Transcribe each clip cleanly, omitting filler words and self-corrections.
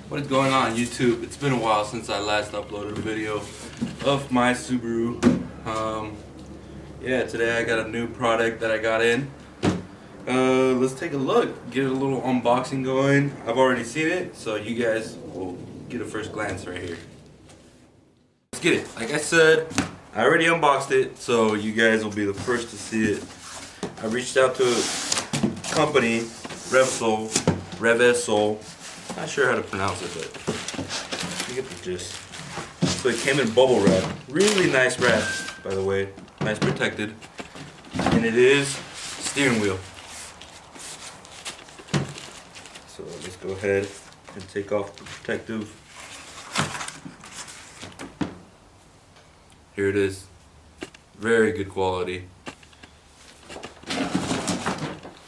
What is going on YouTube? It's been a while since I last uploaded a video of my Subaru. Yeah, today I got a new product that I got in. Let's take a look, get a little unboxing going. I've already seen it, so you guys will get a first glance right here. Let's get it. Like I said, I already unboxed it, so you guys will be the first to see it. I reached out to a company, REVESOL. Not sure how to pronounce it, but you get the gist. So it came in bubble wrap. Really nice wrap, by the way. Nice protected. And it is steering wheel. So let's go ahead and take off the protective. Here it is. Very good quality. Let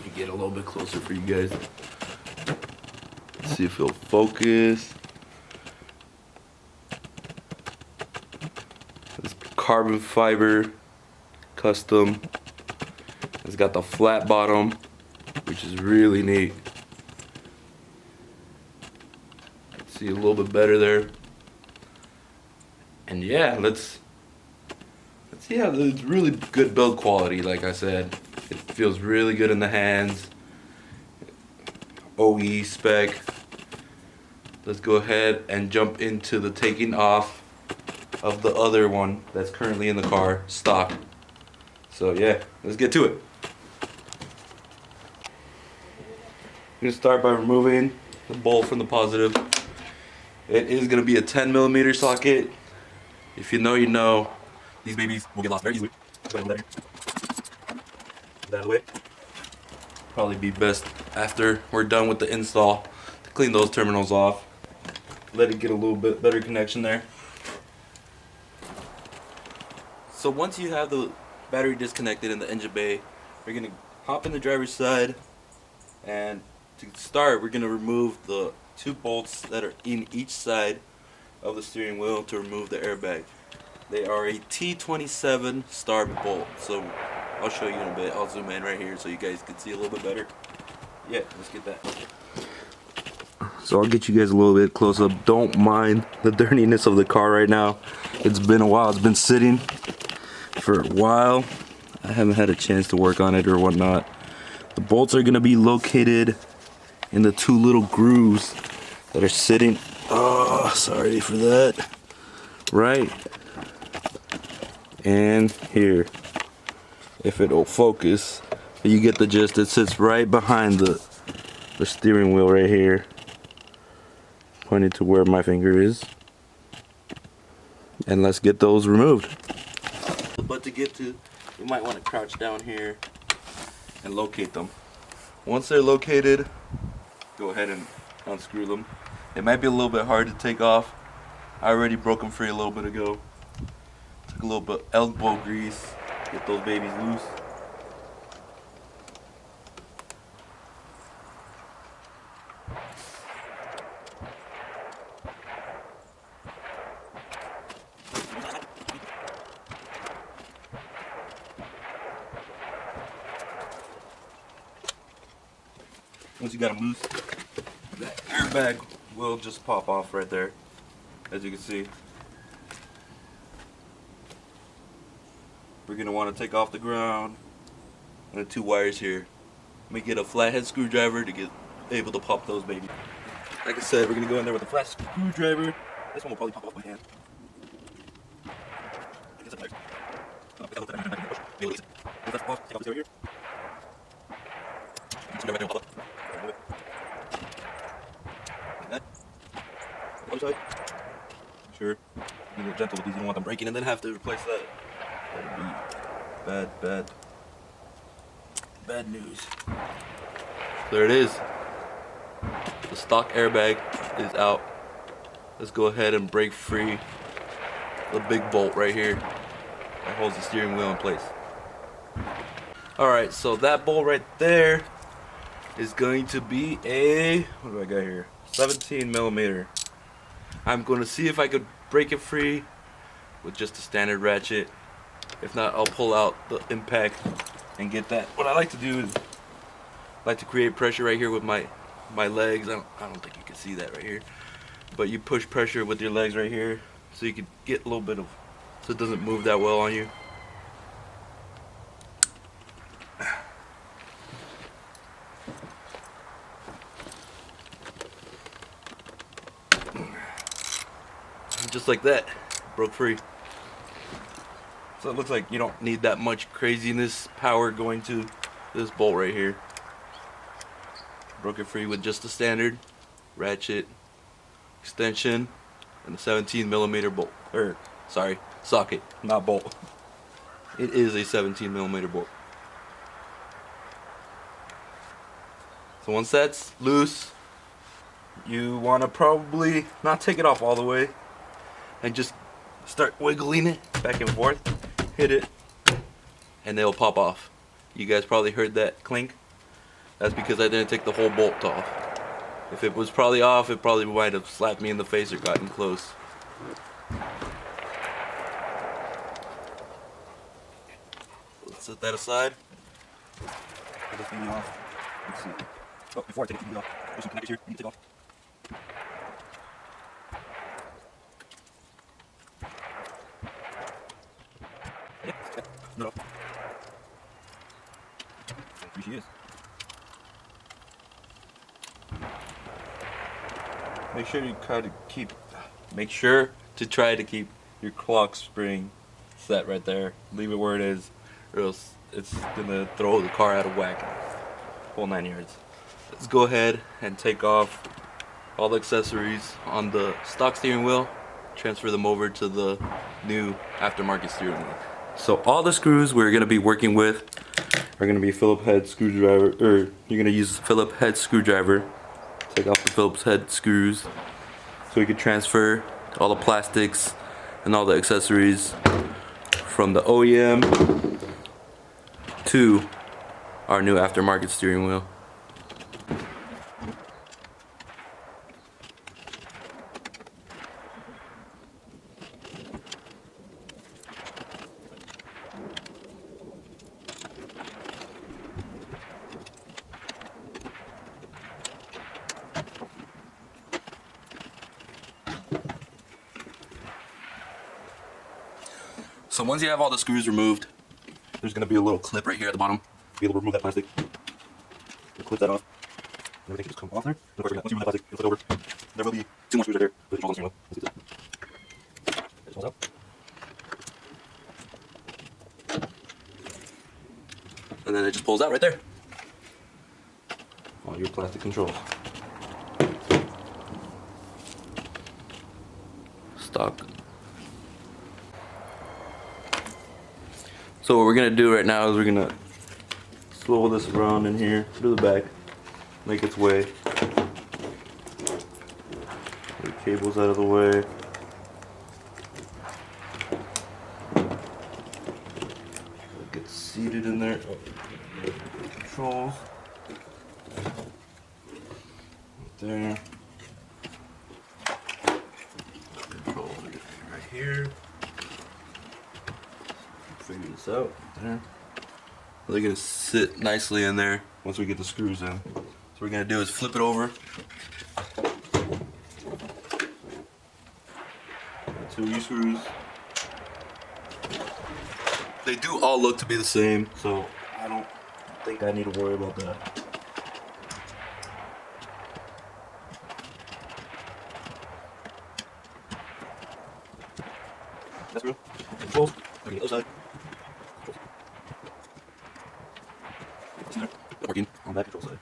me get a little bit closer for you guys. See if it'll focus. It's carbon fiber, custom. It's got the flat bottom, which is really neat. See a little bit better there. And yeah, let's see how it's really good build quality. Like I said, it feels really good in the hands. OE spec. Let's go ahead and jump into the taking off of the other one that's currently in the car, stock. So yeah, let's get to it. I'm gonna start by removing the bolt from the positive. It is gonna be a 10mm socket. If you know, you know. These babies will get lost very easily. Get that out of the way. Probably be best after we're done with the install to clean those terminals off. Let it get a little bit better connection there. So once you have the battery disconnected in the engine bay, we're gonna hop in the driver's side, and to start we're gonna remove the two bolts that are in each side of the steering wheel to remove the airbag. They are a T27 star bolt, so I'll show you in a bit. I'll zoom in right here so you guys can see a little bit better. Yeah, let's get that. So I'll get you guys a little bit close up. Don't mind the dirtiness of the car right now. It's been a while. It's been sitting for a while. I haven't had a chance to work on it or whatnot. The bolts are gonna be located in the two little grooves that are sitting. Oh, sorry for that. Right. And here, if it'll focus, you get the gist. It sits right behind the steering wheel right here, pointing to where my finger is. And let's get those removed. But to get to, you might want to crouch down here and locate them. Once they're located, go ahead and unscrew them. It might be a little bit hard to take off. I already broke them free a little bit ago. Took a little bit elbow grease, get those babies loose. Once you got them loose, that airbag will just pop off right there, as you can see. We're going to want to take off the ground and the two wires here. Let me get a flathead screwdriver to get able to pop those babies. Like I said, we're going to go in there with a flat screwdriver. This one will probably pop off by hand. Other side. Sure. Be a little gentle with these. You don't want them breaking and then have to replace that. That would be bad news. There it is. The stock airbag is out. Let's go ahead and break free the big bolt right here that holds the steering wheel in place. Alright, so that bolt right there is going to be a, what do I got here? 17mm. I'm going to see if I could break it free with just a standard ratchet. If not, I'll pull out the impact and get that. What I like to do is I like to create pressure right here with my legs. I don't think you can see that right here. but you push pressure with your legs right here so you can get a little bit of, so it doesn't move that well on you. And just like that, broke free. So it looks like you don't need that much craziness power going to this bolt right here. Broke it free with just the standard ratchet extension and a 17mm bolt. Or sorry, socket, not bolt. It is a 17mm bolt. So once that's loose, you want to probably not take it off all the way and just start wiggling it back and forth. Hit it and they'll pop off. You guys probably heard that clink. That's because I didn't take the whole bolt off. If it was probably off, it probably might have slapped me in the face or gotten close. Let's set that aside. Pull the thing off. Let's see. Oh, before I take it off, there's some connectors here you need to take off. No. Here she is. Make sure to try to keep your clock spring set right there. Leave it where it is, or else it's gonna throw the car out of whack. Whole 9 yards. Let's go ahead and take off all the accessories on the stock steering wheel. Transfer them over to the new aftermarket steering wheel. So all the screws we're gonna be working with are gonna be Phillips head screwdriver, or you're gonna use Phillips head screwdriver. Take off the Phillips head screws so we can transfer all the plastics and all the accessories from the OEM to our new aftermarket steering wheel. So once you have all the screws removed, there's going to be a little clip right here at the bottom. Be able to remove that plastic. You'll clip that off. And everything can just come off there. And of course, once you remove that plastic, you'll flip it over. There will be 2 more screws right there. Those controls on the steering wheel. Let's do that. It falls out. And then it just pulls out right there. All your plastic controls. Stock. So what we're gonna do right now is we're gonna swivel this around in here to the back, make its way. The cable's out of the way. Get seated in there. Controls. Right there. Controls right here. Figure this out there. They're gonna sit nicely in there once we get the screws in. So what we're gonna do is flip it over. 2 U-screws. They do all look to be the same, so I don't think I need to worry about that. That's real. Controls. Looking at the other side. Working on that control side.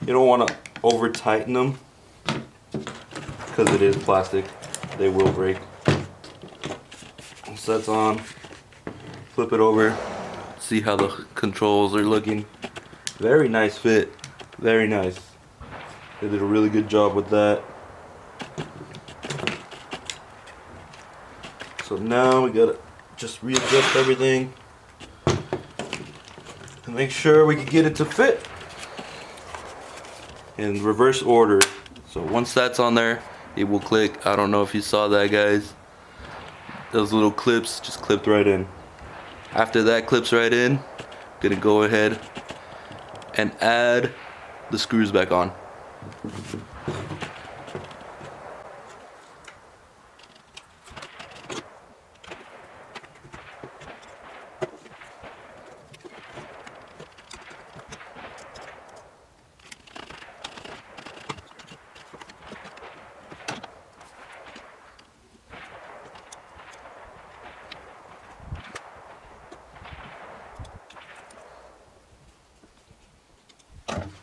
You don't want to over tighten them because it is plastic. They will break. Once that's on, flip it over. See how the controls are looking. Very nice fit. Very nice. They did a really good job with that. So now we gotta just readjust everything and make sure we can get it to fit in reverse order. So once that's on there, it will click. I don't know if you saw that, guys. Those little clips just clipped right in. After that clips right in, gonna go ahead and add the screws back on.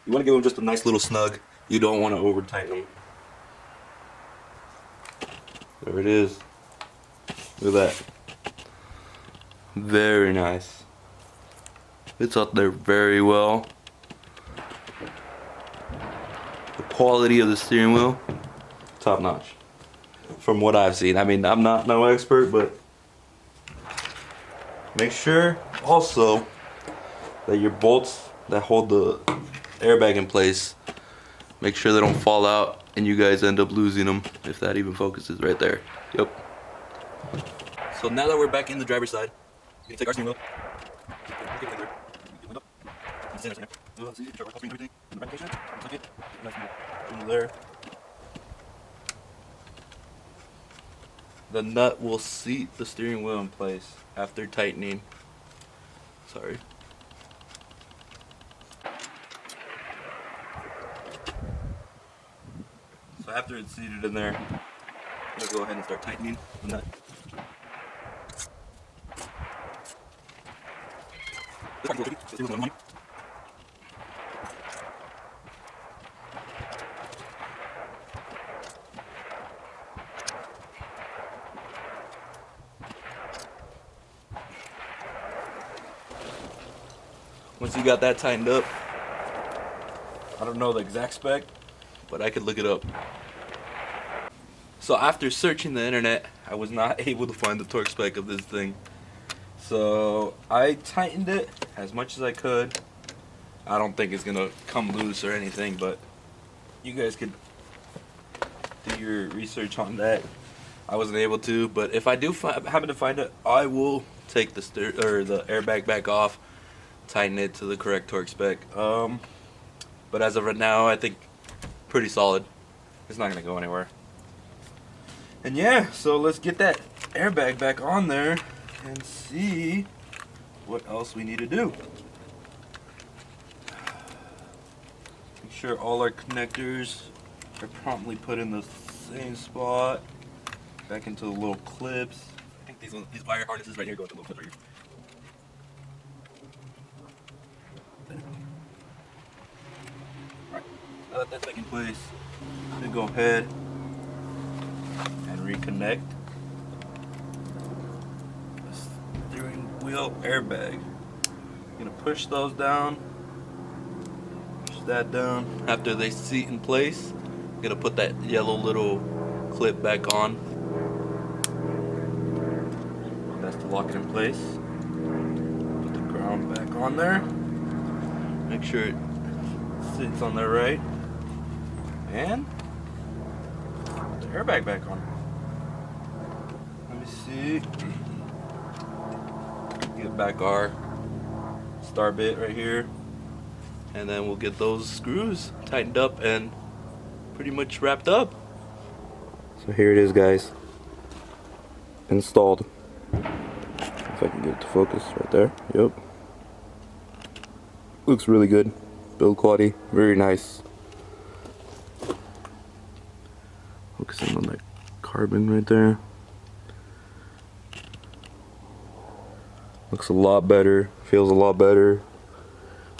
You want to give them just a nice little snug. You don't want to over tighten them. There it is. Look at that. Very nice. It's up there very well. The quality of the steering wheel, top notch. From what I've seen. I mean, I'm not no expert, but make sure also that your bolts that hold the airbag in place, make sure they don't fall out and you guys end up losing them, if that even focuses right there. Yep. So now that we're back in the driver's side, you can take our steering wheel. The nut will seat the steering wheel in place after tightening. Sorry. So after it's seated in there, I'm gonna go ahead and start tightening the nut. Once you got that tightened up, I don't know the exact spec, but I could look it up. So after searching the internet, I was not able to find the torque spec of this thing. So I tightened it as much as I could. I don't think it's gonna come loose or anything, but you guys could do your research on that. I wasn't able to, but if I do happen to find it, I will take the the airbag back off, tighten it to the correct torque spec. But as of right now, I think pretty solid. It's not gonna go anywhere. And yeah, so let's get that airbag back on there and see what else we need to do. Make sure all our connectors are promptly put in the same spot. Back into the little clips. I think these wire harnesses right here go into the little clips right here. Alright, now that that's back in place, I'm gonna go ahead and reconnect the steering wheel airbag. I'm gonna push those down, push that down. After they seat in place, I'm gonna put that yellow little clip back on. That's to lock it in place. Put the ground back on there. Make sure it sits on there right. And put the airbag back on. Let me see. Get back our star bit right here. And then we'll get those screws tightened up and pretty much wrapped up. So here it is, guys. Installed. If I can get it to focus right there. Yep. Looks really good. Build quality, very nice. Focusing on that carbon right there. Looks a lot better, feels a lot better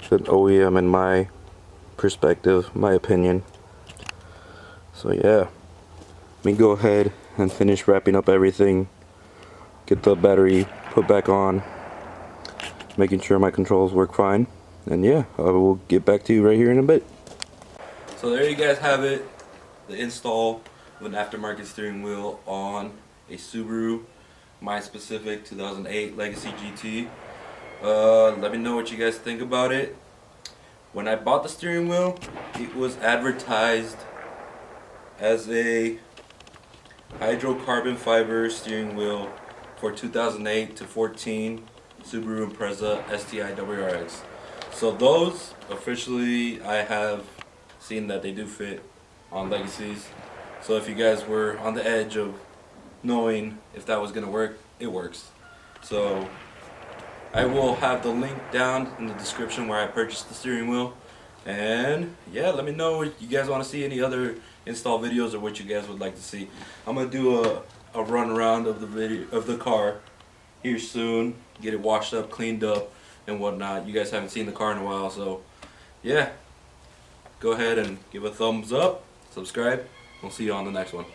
than OEM in my perspective, my opinion. So yeah, let me go ahead and finish wrapping up everything. Get the battery put back on, making sure my controls work fine. And yeah, I will get back to you right here in a bit. So there you guys have it, the install of an aftermarket steering wheel on a Subaru, my specific 2008 Legacy GT. Let me know what you guys think about it. When I bought the steering wheel, it was advertised as a hydrocarbon fiber steering wheel for 2008 to 14 Subaru IMPREZA STI WRX. So those officially, I have seen that they do fit on Legacies. So if you guys were on the edge of knowing if that was gonna work, it works. So I will have the link down in the description where I purchased the steering wheel. And yeah, let me know if you guys want to see any other install videos or what you guys would like to see. I'm gonna do a run around of the car here soon, get it washed up, cleaned up, and whatnot. You guys haven't seen the car in a while, so yeah, go ahead and give a thumbs up, subscribe. We'll see you on the next one.